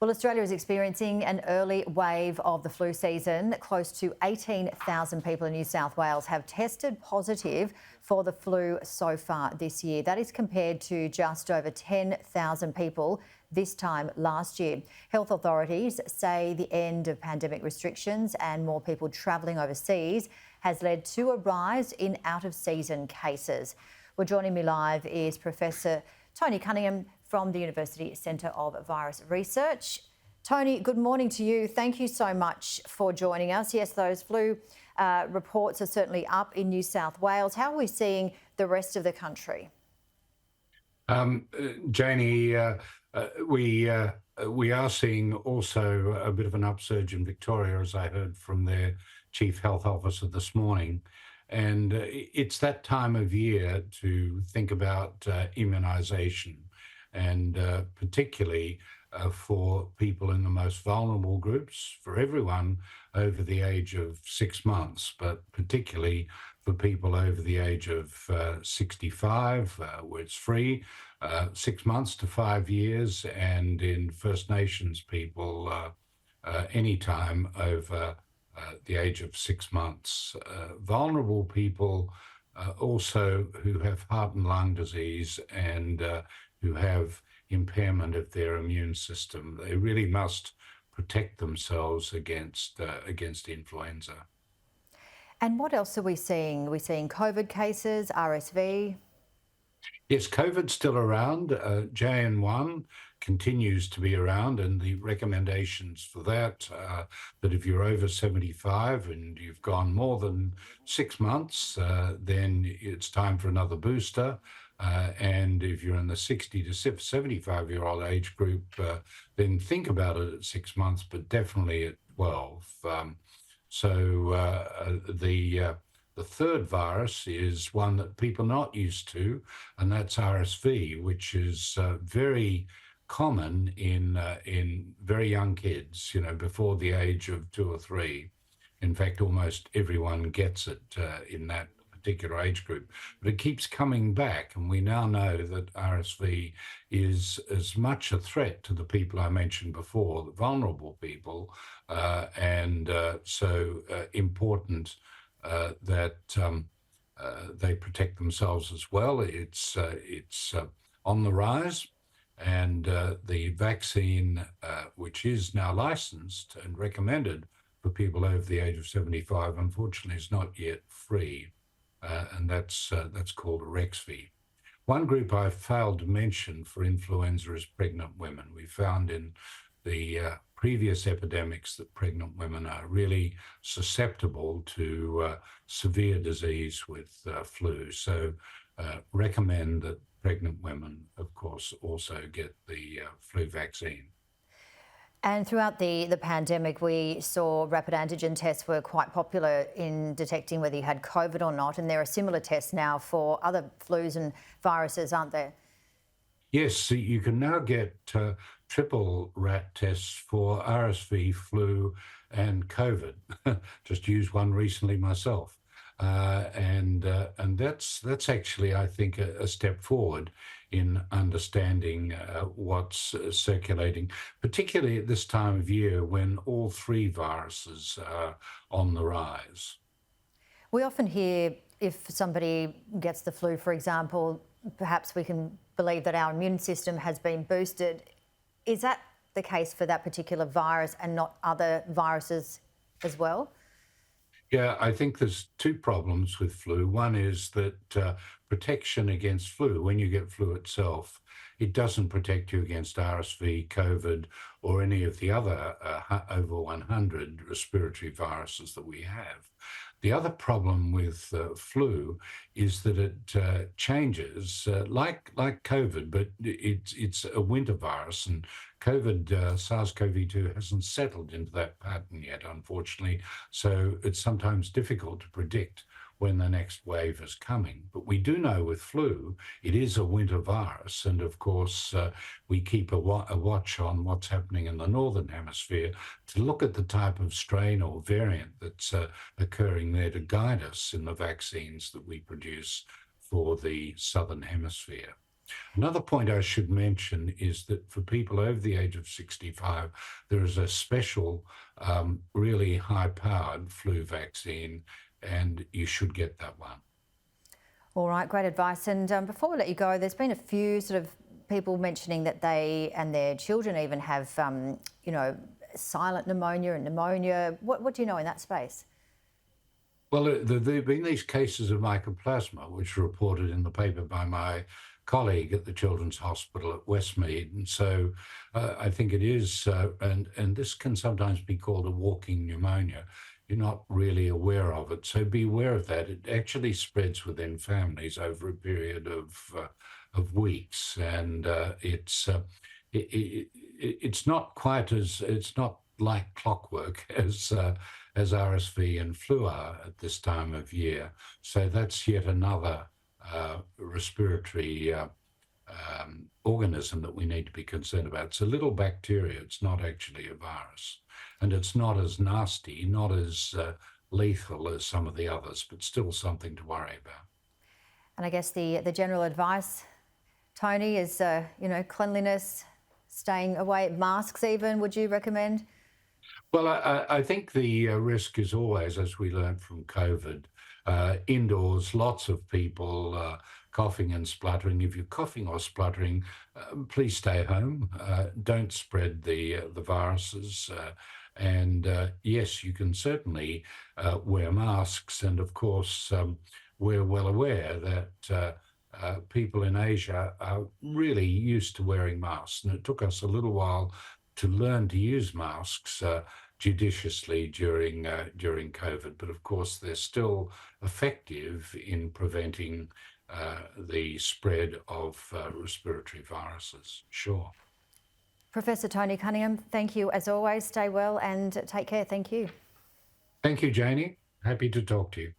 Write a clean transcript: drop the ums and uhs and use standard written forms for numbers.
Well, Australia is experiencing an early wave of the flu season. Close to 18,000 people in New South Wales have tested positive for the flu so far this year. That is compared to just over 10,000 people this time last year. Health authorities say the end of pandemic restrictions and more people travelling overseas has led to a rise in out-of-season cases. Well, joining me live is Professor Tony Cunningham from the University Centre of Virus Research. Tony, good morning to you. Thank you so much for joining us. Yes, those flu reports are certainly up in New South Wales. How are we seeing the rest of the country? Janie, we are seeing also a bit of an upsurge in Victoria, as I heard from their Chief Health Officer this morning. And it's that time of year to think about immunisation, and particularly for people in the most vulnerable groups, for everyone over the age of 6 months, but particularly for people over the age of 65, where it's free, 6 months to 5 years, and in First Nations people, anytime over the age of 6 months. Vulnerable people also who have heart and lung disease and who have impairment of their immune system. They really must protect themselves against influenza. And what else are we seeing? Are we seeing COVID cases, RSV? Yes, COVID's still around. JN1 continues to be around, and the recommendations for that that if you're over 75 and you've gone more than 6 months, then it's time for another booster. And if you're in the 60 to 75-year-old age group, then think about it at 6 months, but definitely at 12. The third virus is one that people are not used to, and that's RSV, which is very common in very young kids, before the age of 2 or 3. In fact, almost everyone gets it in that particular age group, but it keeps coming back, and we now know that RSV is as much a threat to the people I mentioned before, the vulnerable people, and so important that they protect themselves as well. It's on the rise, and the vaccine, which is now licensed and recommended for people over the age of 75, unfortunately is not yet free. And that's called Arexvy. One group I failed to mention for influenza is pregnant women. We found in the previous epidemics that pregnant women are really susceptible to severe disease with flu. So recommend that pregnant women, of course, also get the flu vaccine. And throughout the pandemic, we saw rapid antigen tests were quite popular in detecting whether you had COVID or not. And there are similar tests now for other flus and viruses, aren't there? Yes, so you can now get triple rat tests for RSV, flu, and COVID. Just used one recently myself. And that's actually, I think, a step forward in understanding what's circulating, particularly at this time of year when all three viruses are on the rise. We often hear if somebody gets the flu, for example, perhaps we can believe that our immune system has been boosted. Is that the case for that particular virus and not other viruses as well? Yeah, I think there's two problems with flu. One is that protection against flu, when you get flu itself, it doesn't protect you against RSV, COVID, or any of the other over 100 respiratory viruses that we have. The other problem with flu is that it changes, like COVID, but it's a winter virus, and COVID, SARS-CoV-2 hasn't settled into that pattern yet, unfortunately. So it's sometimes difficult to predict when the next wave is coming. But we do know with flu, it is a winter virus. And of course, we keep a watch on what's happening in the Northern Hemisphere to look at the type of strain or variant that's occurring there to guide us in the vaccines that we produce for the Southern Hemisphere. Another point I should mention is that for people over the age of 65, there is a special, really high-powered flu vaccine, and you should get that one. All right, great advice. And before we let you go, there's been a few sort of people mentioning that they and their children even have, silent pneumonia and pneumonia. What do you know in that space? Well, there've been these cases of mycoplasma, which were reported in the paper by my colleague at the Children's Hospital at Westmead. And so I think it is, and this can sometimes be called a walking pneumonia. You're not really aware of it. So be aware of that. It actually spreads within families over a period of weeks. And it's not quite as, it's not like clockwork as RSV and flu are at this time of year. So that's yet another respiratory organism that we need to be concerned about. It's a little bacteria. It's not actually a virus. And it's not as nasty, not as lethal as some of the others, but still something to worry about. And I guess the general advice, Tony, is, cleanliness, staying away, masks even, would you recommend? Well, I think the risk is always, as we learned from COVID, indoors, lots of people coughing and spluttering. If you're coughing or spluttering, please stay home. Don't spread the viruses. And yes, you can certainly wear masks. And of course, we're well aware that people in Asia are really used to wearing masks. And it took us a little while to learn to use masks judiciously during COVID. But of course, they're still effective in preventing the spread of respiratory viruses. Sure. Professor Tony Cunningham, thank you as always. Stay well and take care. Thank you. Thank you, Janie. Happy to talk to you.